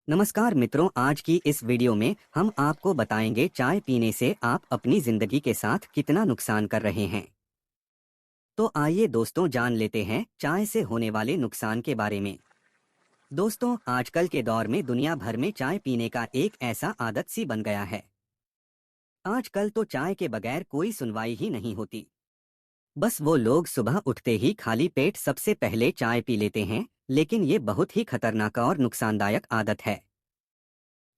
नमस्कार मित्रों, आज की इस वीडियो में हम आपको बताएंगे चाय पीने से आप अपनी जिंदगी के साथ कितना नुकसान कर रहे हैं। तो आइए दोस्तों जान लेते हैं चाय से होने वाले नुकसान के बारे में। दोस्तों, आजकल के दौर में दुनिया भर में चाय पीने का एक ऐसा आदत सी बन गया है। आजकल तो चाय के बगैर कोई सुनवाई ही नहीं होती। बस वो लोग सुबह उठते ही खाली पेट सबसे पहले चाय पी लेते हैं, लेकिन ये बहुत ही खतरनाक और नुकसानदायक आदत है।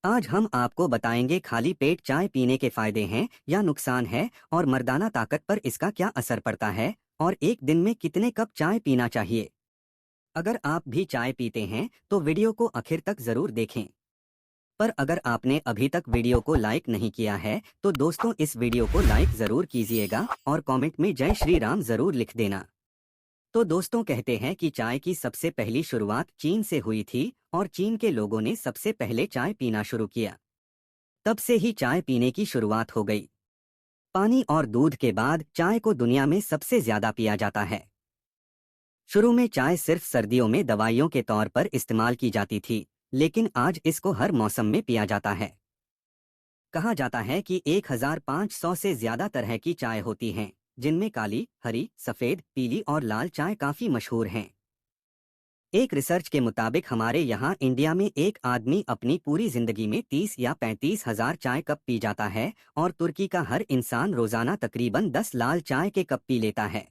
आज हम आपको बताएंगे खाली पेट चाय पीने के फायदे हैं या नुकसान है, और मर्दाना ताकत पर इसका क्या असर पड़ता है, और एक दिन में कितने कप चाय पीना चाहिए। अगर आप भी चाय पीते हैं तो वीडियो को आखिर तक जरूर देखें। पर अगर आपने अभी तक वीडियो को लाइक नहीं किया है तो दोस्तों इस वीडियो को लाइक जरूर कीजिएगा और कमेंट में जय श्री राम जरूर लिख देना। तो दोस्तों, कहते हैं कि चाय की सबसे पहली शुरुआत चीन से हुई थी और चीन के लोगों ने सबसे पहले चाय पीना शुरू किया। तब से ही चाय पीने की शुरुआत हो गई। पानी और दूध के बाद चाय को दुनिया में सबसे ज्यादा पिया जाता है। शुरू में चाय सिर्फ सर्दियों में दवाइयों के तौर पर इस्तेमाल की जाती थी, लेकिन आज इसको हर मौसम में पिया जाता है। कहा जाता है कि 1500 से ज्यादा तरह की चाय होती हैं, जिनमें काली, हरी, सफेद, पीली और लाल चाय काफी मशहूर हैं। एक रिसर्च के मुताबिक हमारे यहाँ इंडिया में एक आदमी अपनी पूरी जिंदगी में 30 या 35 हजार चाय कप पी जाता है, और तुर्की का हर इंसान रोजाना तकरीबन 10 लाल चाय के कप पी लेता है।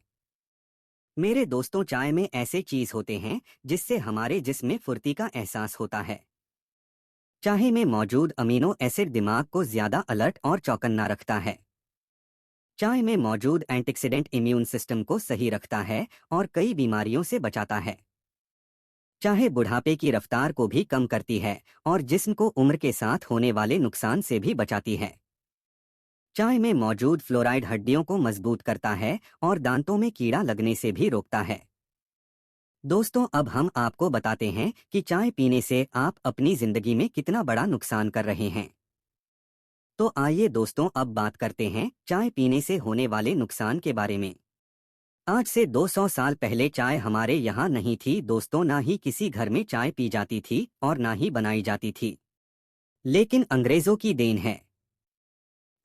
मेरे दोस्तों, चाय में ऐसे चीज होते हैं जिससे हमारे जिस्म में फुर्ती का एहसास होता है। चाय में मौजूद अमीनो एसिड दिमाग को ज्यादा अलर्ट और चौकन्ना रखता है। चाय में मौजूद एंटीऑक्सीडेंट इम्यून सिस्टम को सही रखता है और कई बीमारियों से बचाता है। चाहे बुढ़ापे की रफ्तार को भी कम करती है और जिस्म को उम्र के साथ होने वाले नुकसान से भी बचाती है। चाय में मौजूद फ्लोराइड हड्डियों को मजबूत करता है और दांतों में कीड़ा लगने से भी रोकता है। दोस्तों, अब हम आपको बताते हैं कि चाय पीने से आप अपनी जिंदगी में कितना बड़ा नुकसान कर रहे हैं। तो आइए दोस्तों, अब बात करते हैं चाय पीने से होने वाले नुकसान के बारे में। आज से 200 साल पहले चाय हमारे यहाँ नहीं थी दोस्तों, ना ही किसी घर में चाय पी जाती थी और ना ही बनाई जाती थी। लेकिन अंग्रेजों की देन है।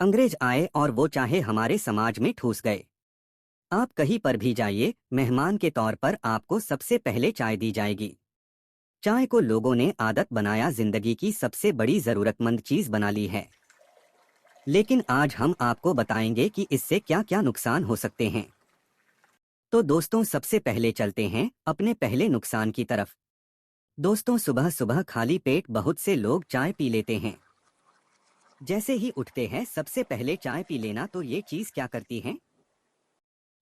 अंग्रेज आए और वो चाहे हमारे समाज में ठूस गए। आप कहीं पर भी जाइए, मेहमान के तौर पर आपको सबसे पहले चाय दी जाएगी। चाय को लोगों ने आदत बनाया, जिंदगी की सबसे बड़ी जरूरतमंद चीज बना ली है। लेकिन आज हम आपको बताएंगे कि इससे क्या क्या नुकसान हो सकते हैं। तो दोस्तों, सबसे पहले चलते हैं अपने पहले नुकसान की तरफ। दोस्तों, सुबह सुबह खाली पेट बहुत से लोग चाय पी लेते हैं। जैसे ही उठते हैं सबसे पहले चाय पी लेना, तो ये चीज क्या करती है?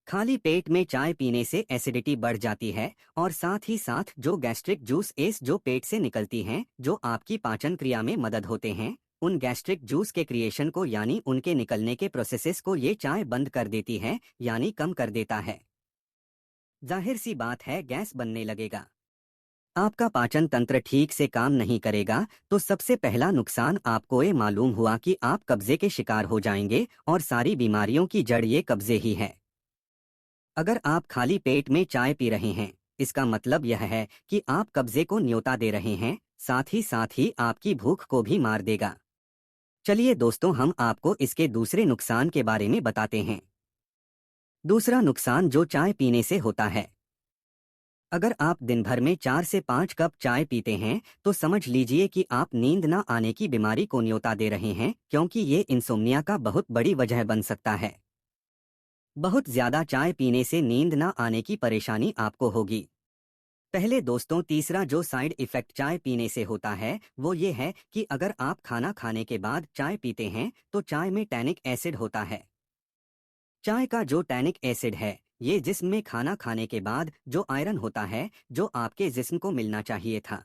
खाली पेट में चाय पीने से एसिडिटी बढ़ जाती है, और साथ ही साथ जो गैस्ट्रिक जूस एस जो पेट से निकलती हैं, जो आपकी पाचन क्रिया में मदद होते हैं, उन गैस्ट्रिक जूस के क्रिएशन को यानी उनके निकलने के प्रोसेसेस को ये चाय बंद कर देती है, यानी कम कर देता है। जाहिर सी बात है, गैस बनने लगेगा। आपका पाचन तंत्र ठीक से काम नहीं करेगा, तो सबसे पहला नुकसान आपको ये मालूम हुआ कि आप कब्जे के शिकार हो जाएंगे, और सारी बीमारियों की जड़ ये कब्जे ही है। अगर आप खाली पेट में चाय पी रहे हैं, इसका मतलब यह है कि आप कब्जे को न्योता दे रहे हैं, साथ ही आपकी भूख को भी मार देगा। चलिए दोस्तों, हम आपको इसके दूसरे नुकसान के बारे में बताते हैं। दूसरा नुकसान जो चाय पीने से होता है। अगर आप दिन भर में 4 से 5 कप चाय पीते हैं तो समझ लीजिए कि आप नींद न आने की बीमारी को न्योता दे रहे हैं, क्योंकि ये इंसोम्निया का बहुत बड़ी वजह बन सकता है। बहुत ज्यादा चाय पीने से नींद न आने की परेशानी आपको होगी। पहले दोस्तों, तीसरा जो साइड इफेक्ट चाय पीने से होता है वो ये है कि अगर आप खाना खाने के बाद चाय पीते हैं तो चाय में टैनिक एसिड होता है। चाय का जो टैनिक एसिड है, ये जिस्म में खाना खाने के बाद जो आयरन होता है, जो आपके जिस्म को मिलना चाहिए था,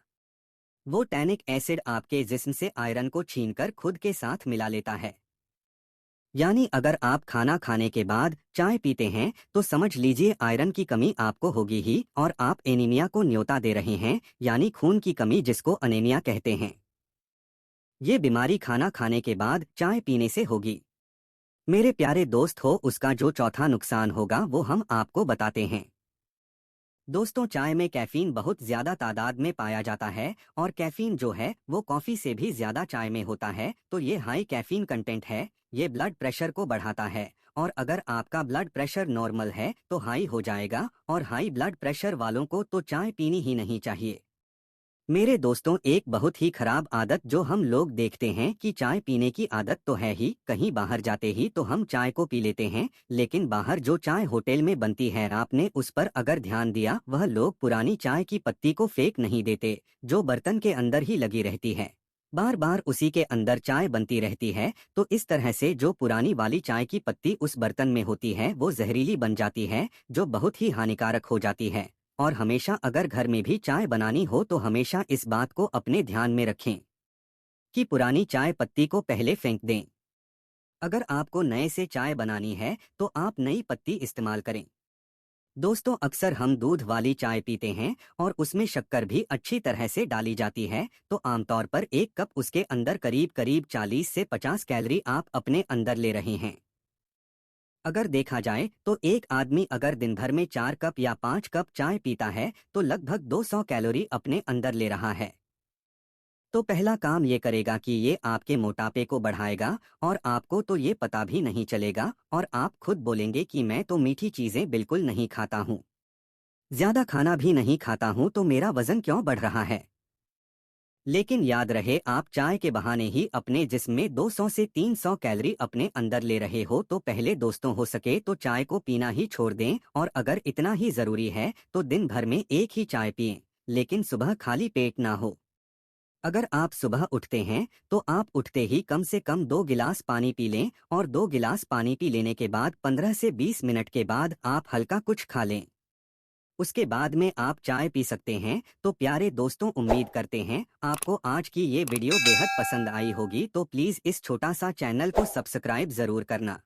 वो टैनिक एसिड आपके जिस्म से आयरन को छीनकर खुद के साथ मिला लेता है। यानी अगर आप खाना खाने के बाद चाय पीते हैं तो समझ लीजिए आयरन की कमी आपको होगी ही, और आप एनीमिया को न्योता दे रहे हैं, यानी खून की कमी, जिसको अनेमिया कहते हैं। ये बीमारी खाना खाने के बाद चाय पीने से होगी। मेरे प्यारे दोस्त हो, उसका जो चौथा नुकसान होगा वो हम आपको बताते हैं। दोस्तों, चाय में कैफीन बहुत ज्यादा तादाद में पाया जाता है और कैफीन जो है वो कॉफी से भी ज्यादा चाय में होता है। तो ये हाई कैफीन कंटेंट है, ये ब्लड प्रेशर को बढ़ाता है। और अगर आपका ब्लड प्रेशर नॉर्मल है तो हाई हो जाएगा, और हाई ब्लड प्रेशर वालों को तो चाय पीनी ही नहीं चाहिए। मेरे दोस्तों, एक बहुत ही खराब आदत जो हम लोग देखते हैं कि चाय पीने की आदत तो है ही, कहीं बाहर जाते ही तो हम चाय को पी लेते हैं। लेकिन बाहर जो चाय होटल में बनती है, आपने उस पर अगर ध्यान दिया, वह लोग पुरानी चाय की पत्ती को फेंक नहीं देते, जो बर्तन के अंदर ही लगी रहती है। बार बार उसी के अंदर चाय बनती रहती है। तो इस तरह से जो पुरानी वाली चाय की पत्ती उस बर्तन में होती है वो जहरीली बन जाती है, जो बहुत ही हानिकारक हो जाती है। और हमेशा अगर घर में भी चाय बनानी हो तो हमेशा इस बात को अपने ध्यान में रखें कि पुरानी चाय पत्ती को पहले फेंक दें। अगर आपको नए से चाय बनानी है तो आप नई पत्ती इस्तेमाल करें। दोस्तों, अक्सर हम दूध वाली चाय पीते हैं और उसमें शक्कर भी अच्छी तरह से डाली जाती है। तो आमतौर पर एक कप उसके अंदर करीब करीब 40 से 50 कैलोरी आप अपने अंदर ले रहे हैं। अगर देखा जाए तो एक आदमी अगर दिन भर में 4 कप या 5 कप चाय पीता है तो लगभग 200 कैलोरी अपने अंदर ले रहा है। तो पहला काम ये करेगा कि ये आपके मोटापे को बढ़ाएगा, और आपको तो ये पता भी नहीं चलेगा, और आप खुद बोलेंगे कि मैं तो मीठी चीजें बिल्कुल नहीं खाता हूँ, ज्यादा खाना भी नहीं खाता हूँ, तो मेरा वजन क्यों बढ़ रहा है। लेकिन याद रहे, आप चाय के बहाने ही अपने जिस्म में 200 से 300 कैलोरी अपने अंदर ले रहे हो। तो पहले दोस्तों, हो सके तो चाय को पीना ही छोड़ दें, और अगर इतना ही जरूरी है तो दिन भर में एक ही चाय पिएं, लेकिन सुबह खाली पेट ना हो। अगर आप सुबह उठते हैं तो आप उठते ही कम से कम 2 गिलास पानी पी लें, और 2 गिलास पानी पी लेने के बाद 15 से 20 मिनट के बाद आप हल्का कुछ खा लें। उसके बाद में आप चाय पी सकते हैं। तो प्यारे दोस्तों, उम्मीद करते हैं आपको आज की ये वीडियो बेहद पसंद आई होगी। तो प्लीज़ इस छोटा सा चैनल को सब्सक्राइब ज़रूर करना।